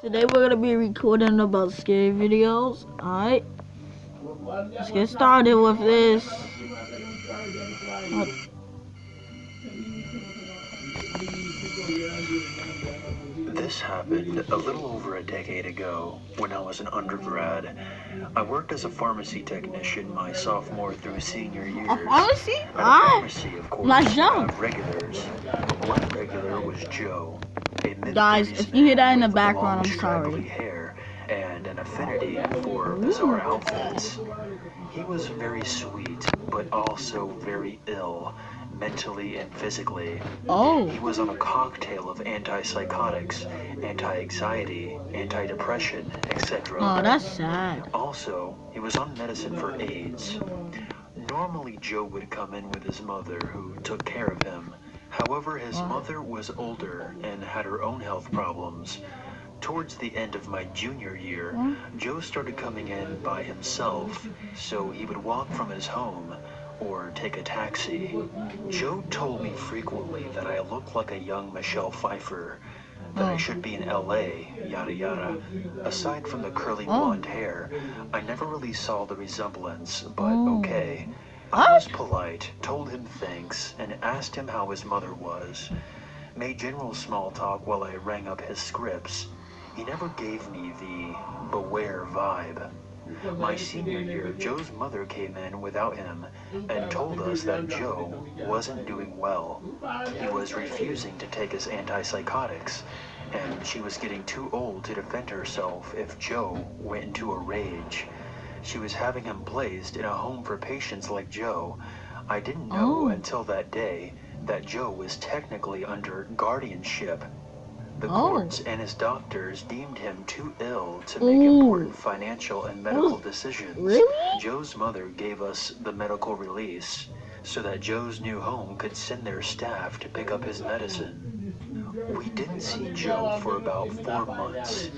Today we're gonna be recording about scary videos. Alright, let's get started with this. This happened a little over a decade ago when I was an undergrad. I worked as a pharmacy technician my sophomore through senior years. A pharmacy? At a pharmacy, of course, Like you Joe. have regulars. One regular was Joe. Guys, if you hear that in the background, I'm straggly sorry. hair and an affinity for bizarre outfits. He was very sweet, but also very ill, mentally and physically. Oh. He was on a cocktail of antipsychotics, anti-anxiety, antidepressant, etc. Oh, that's sad. Also, he was on medicine for AIDS. Normally, Joe would come in with his mother, who took care of him. However, his mother was older and had her own health problems. Towards the end of my junior year, Joe started coming in by himself, so he would walk from his home or take a taxi. Joe told me frequently that I looked like a young Michelle Pfeiffer, that I should be in LA, yada yada. Aside from the curly blonde hair, I never really saw the resemblance, but okay. I was polite, told him thanks, and asked him how his mother was. Made general small talk while I rang up his scripts. He never gave me the beware vibe. My senior year, Joe's mother came in without him and told us that Joe wasn't doing well. He was refusing to take his antipsychotics, and she was getting too old to defend herself if Joe went into a rage. She was having him placed in a home for patients like Joe. I didn't know until that day that Joe was technically under guardianship. The courts and his doctors deemed him too ill to make important financial and medical decisions. Really? Joe's mother gave us the medical release so that Joe's new home could send their staff to pick up his medicine. We didn't see Joe for about 4 months.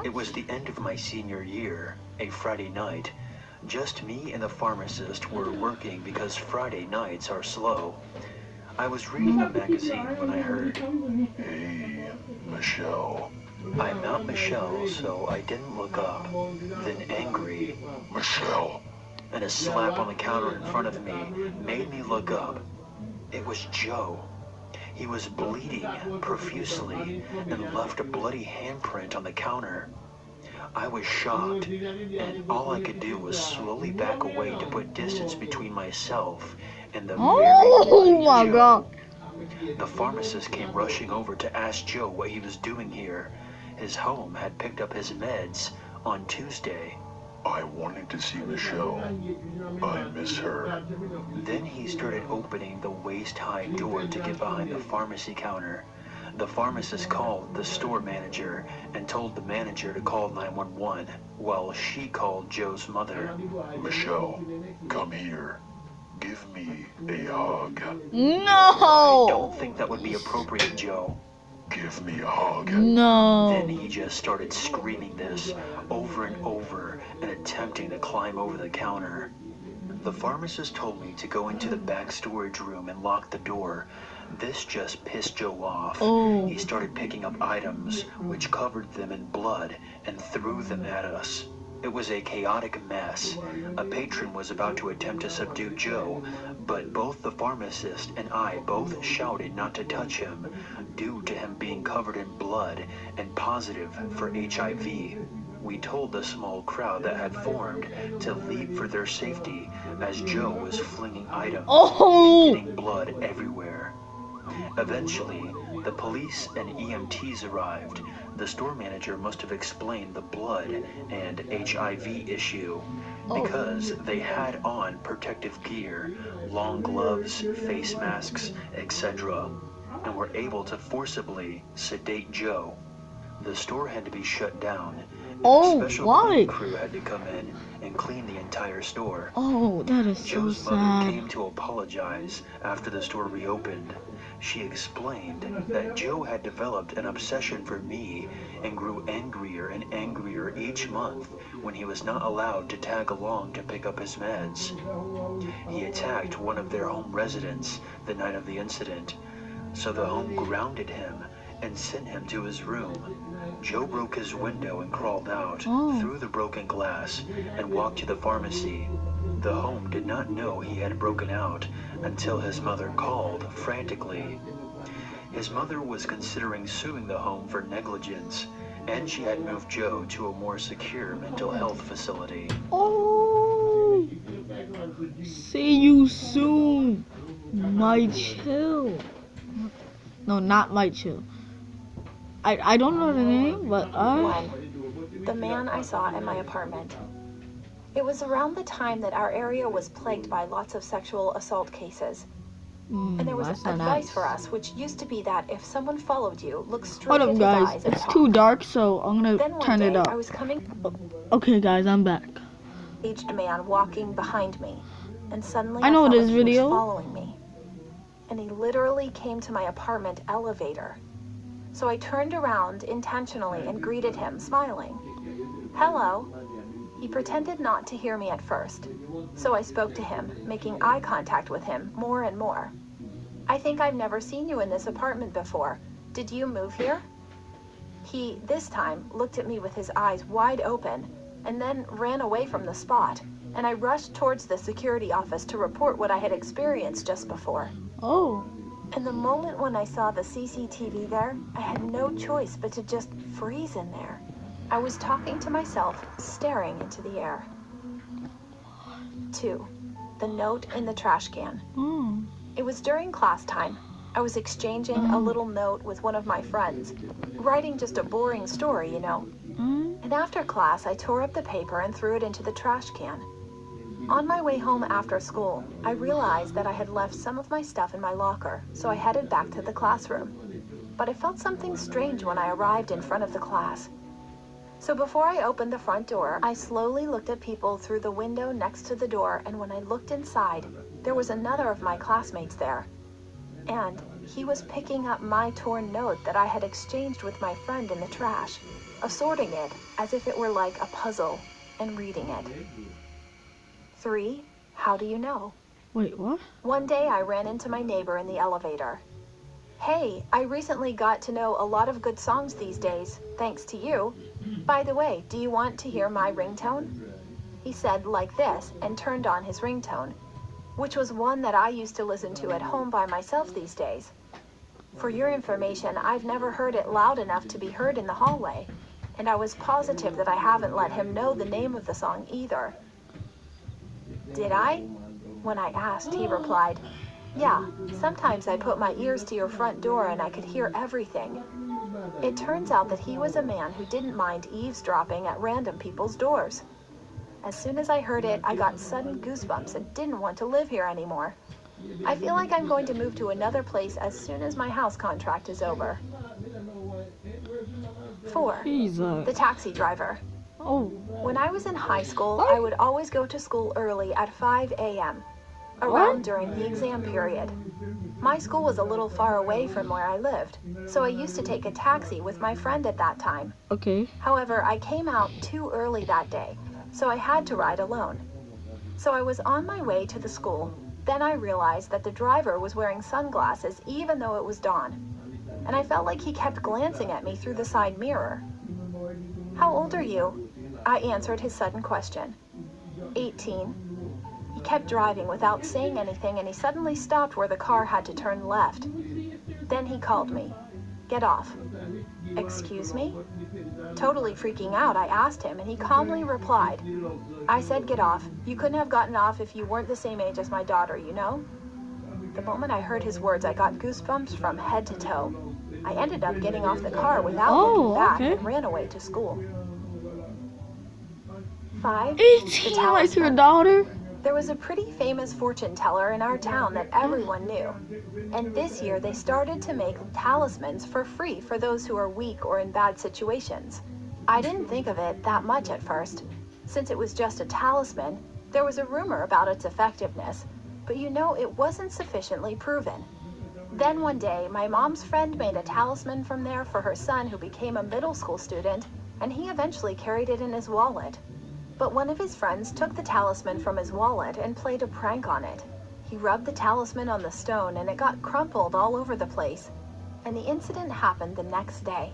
It was the end of my senior year, a Friday night. Just me and the pharmacist were working because Friday nights are slow. I was reading a magazine when I heard, "Hey, Michelle." I'm not Michelle, so I didn't look up. Then angry, "Michelle," and a slap on the counter in front of me made me look up. It was Joe. He was bleeding profusely and left a bloody handprint on the counter. I was shocked, and all I could do was slowly back away to put distance between myself and the very bloody Joe. The pharmacist came rushing over to ask Joe what he was doing here. His home had picked up his meds on Tuesday. "I wanted to see Michelle. I miss her." Then he started opening the waist-high door to get behind the pharmacy counter. The pharmacist called the store manager and told the manager to call 911 while she called Joe's mother. "Michelle, come here. Give me a hug." No! I don't think that would be appropriate, Joe. "Give me a hug." No. Then he just started screaming this over and over and attempting to climb over the counter. The pharmacist told me to go into the back storage room and lock the door. This just pissed Joe off. He started picking up items which covered them in blood and threw them at us. It was a chaotic mess. A patron was about to attempt to subdue Joe, but both the pharmacist and I both shouted not to touch him due to him being covered in blood and positive for HIV. We told the small crowd that had formed to leave for their safety as Joe was flinging items and getting blood everywhere. Eventually, the police and EMTs arrived. The store manager must have explained the blood and HIV issue because they had on protective gear, long gloves, face masks, etc., and were able to forcibly sedate Joe. The store had to be shut down. A special cleaning crew had to come in and clean the entire store. That is so Joe's sad. mother came to apologize after the store reopened. She explained that Joe had developed an obsession for me and grew angrier and angrier each month when he was not allowed to tag along to pick up his meds. He attacked one of their home residents the night of the incident, so the home grounded him and sent him to his room. Joe broke his window and crawled out through the broken glass and walked to the pharmacy. The home did not know he had broken out until his mother called frantically. His mother was considering suing the home for negligence, and she had moved Joe to a more secure mental health facility. Oh, see you soon, my chill. No, not my chill. I don't know the name, but the man I saw in my apartment. It was around the time that our area was plagued by lots of sexual assault cases. And there was advice for us, which used to be that if someone followed you, look straight at his eyes and it's too dark, so I'm gonna turn it up. I was coming. Okay, guys, I'm back. Aged man walking behind me, and suddenly I know felt this like video. He was following me, and he literally came to my apartment elevator. So I turned around intentionally and greeted him, smiling. Hello. He pretended not to hear me at first, so I spoke to him, making eye contact with him more and more. I think I've never seen you in this apartment before. Did you move here? He, this time, looked at me with his eyes wide open, and then ran away from the spot, and I rushed towards the security office to report what I had experienced just before. Oh. And the moment when I saw the CCTV there, I had no choice but to just freeze in there. I was talking to myself, staring into the air. 2. The note in the trash can. It was during class time. I was exchanging a little note with one of my friends, writing just a boring story, you know. And after class, I tore up the paper and threw it into the trash can. On my way home after school, I realized that I had left some of my stuff in my locker, so I headed back to the classroom. But I felt something strange when I arrived in front of the class. So before I opened the front door, I slowly looked at people through the window next to the door, and when I looked inside, there was another of my classmates there. And he was picking up my torn note that I had exchanged with my friend in the trash, assorting it as if it were like a puzzle, and reading it. 3. How do you know? Wait, what? One day I ran into my neighbor in the elevator. Hey, I recently got to know a lot of good songs these days, thanks to you. By the way, do you want to hear my ringtone? He said like this and turned on his ringtone, which was one that I used to listen to at home by myself these days. For your information, I've never heard it loud enough to be heard in the hallway, and I was positive that I haven't let him know the name of the song either. Did I? When I asked, he replied, yeah, sometimes I put my ears to your front door and I could hear everything. It turns out that he was a man who didn't mind eavesdropping at random people's doors. As soon as I heard it, I got sudden goosebumps and didn't want to live here anymore. I feel like I'm going to move to another place as soon as my house contract is over. 4. The taxi driver. Oh. When I was in high school, I would always go to school early at 5 a.m., around during the exam period. My school was a little far away from where I lived, so I used to take a taxi with my friend at that time. Okay. However, I came out too early that day, so I had to ride alone. So I was on my way to the school. Then I realized that the driver was wearing sunglasses even though it was dawn, and I felt like he kept glancing at me through the side mirror. How old are you? I answered his sudden question. 18. He kept driving without saying anything, and he suddenly stopped where the car had to turn left. Then he called me. Get off. Excuse me? Totally freaking out, I asked him, and he calmly replied, I said get off. You couldn't have gotten off if you weren't the same age as my daughter, you know? The moment I heard his words, I got goosebumps from head to toe. I ended up getting off the car without looking back and ran away to school. 5. 18 like your daughter? There was a pretty famous fortune teller in our town that everyone knew. And this year they started to make talismans for free for those who are weak or in bad situations. I didn't think of it that much at first. Since it was just a talisman, there was a rumor about its effectiveness, but you know it wasn't sufficiently proven. Then one day, my mom's friend made a talisman from there for her son who became a middle school student, and he eventually carried it in his wallet. But one of his friends took the talisman from his wallet and played a prank on it. He rubbed the talisman on the stone and it got crumpled all over the place. And the incident happened the next day.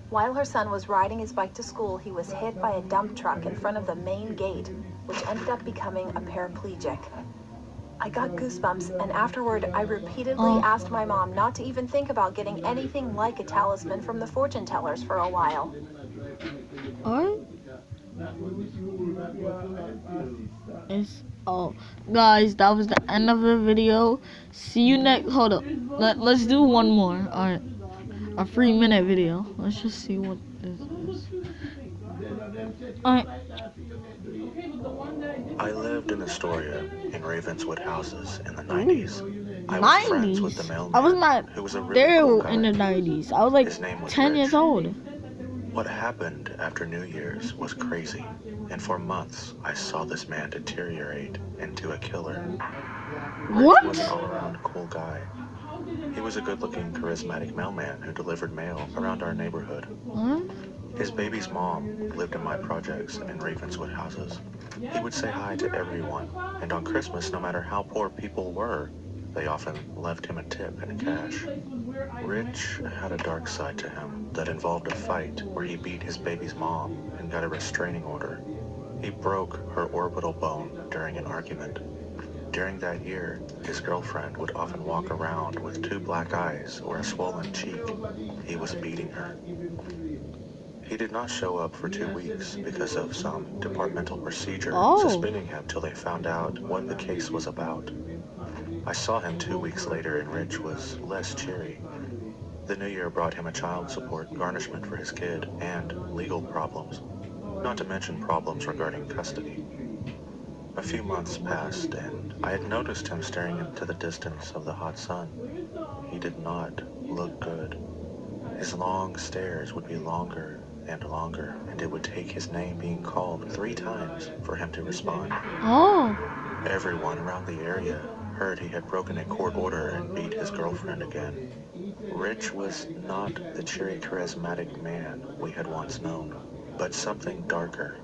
While her son was riding his bike to school, he was hit by a dump truck in front of the main gate, which ended up becoming a paraplegic. I got goosebumps, and afterward, I repeatedly asked my mom not to even think about getting anything like a talisman from the fortune tellers for a while. Alright. Guys, that was the end of the video. See you next. Hold up. Let's do one more. Alright. A 3-minute video. Let's just see what this is. Alright. I lived in Astoria in Ravenswood houses in the 90s. I was friends with the mailman, I was not who was a really there cool guy. in the 90s. I was like His name was 10 Rich. years old. What happened after New Year's was crazy, and for months I saw this man deteriorate into a killer. What? Rich was an all-around cool guy. He was a good-looking, charismatic mailman who delivered mail around our neighborhood. What? His baby's mom lived in my projects in Ravenswood houses. He would say hi to everyone, and on Christmas, no matter how poor people were, they often left him a tip in cash. Rich had a dark side to him that involved a fight where he beat his baby's mom and got a restraining order. He broke her orbital bone during an argument. During that year, his girlfriend would often walk around with 2 black eyes or a swollen cheek. He was beating her. He did not show up for 2 weeks because of some departmental procedure suspending him till they found out what the case was about. I saw him 2 weeks later and Rich was less cheery. The new year brought him a child support garnishment for his kid and legal problems, not to mention problems regarding custody. A few months passed and I had noticed him staring into the distance of the hot sun. He did not look good. His long stares would be longer and longer, and it would take his name being called 3 times for him to respond. Everyone around the area heard he had broken a court order and beat his girlfriend again. Rich was not the cheery, charismatic man we had once known, but something darker.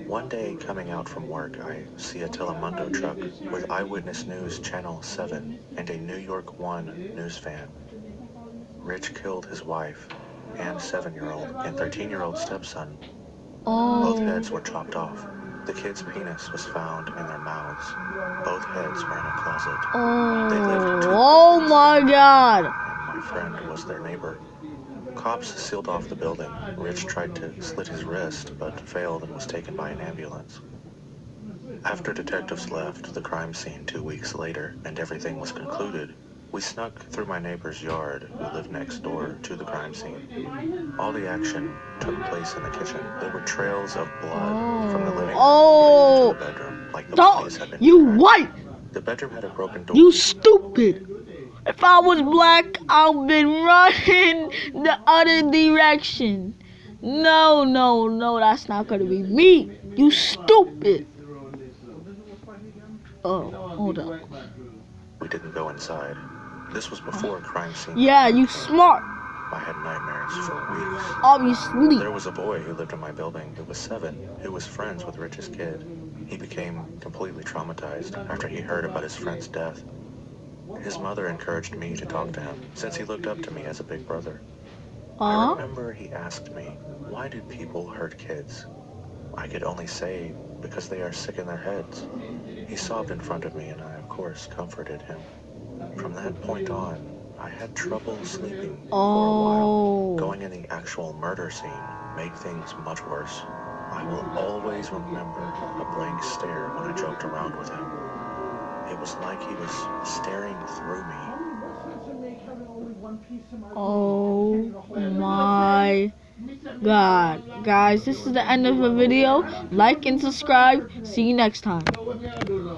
One day, coming out from work, I see a Telemundo truck with Eyewitness News Channel 7 and a New York 1 news van. Rich killed his wife and 7-year-old and 13-year-old stepson. Both heads were chopped off. The kid's penis was found in their mouths. Both heads were in a closet. They lived 2 Oh my God! And my friend was their neighbor. Cops sealed off the building. Rich tried to slit his wrist, but failed and was taken by an ambulance. After detectives left the crime scene 2 weeks later and everything was concluded, we snuck through my neighbor's yard, who lived next door to the crime scene. All the action took place in the kitchen. There were trails of blood from the living room to the bedroom, like the bodies had been tracked. The bedroom had a broken door. You stupid! If I was black, I've been running the other direction. No, that's not gonna be me. You stupid! Oh, hold up. We didn't go inside. This was before a crime scene. Yeah, you smart. I had nightmares for weeks. Obviously. There was a boy who lived in my building who was 7, who was friends with Rich's kid. He became completely traumatized after he heard about his friend's death. His mother encouraged me to talk to him, since he looked up to me as a big brother. I remember he asked me, why do people hurt kids? I could only say, because they are sick in their heads. He sobbed in front of me and I, of course, comforted him. From that point on, I had trouble sleeping for a while. Going in the actual murder scene made things much worse. I will always remember a blank stare when I joked around with him. It was like he was staring through me. Oh my God. Guys, this is the end of the video. Like and subscribe. See you next time.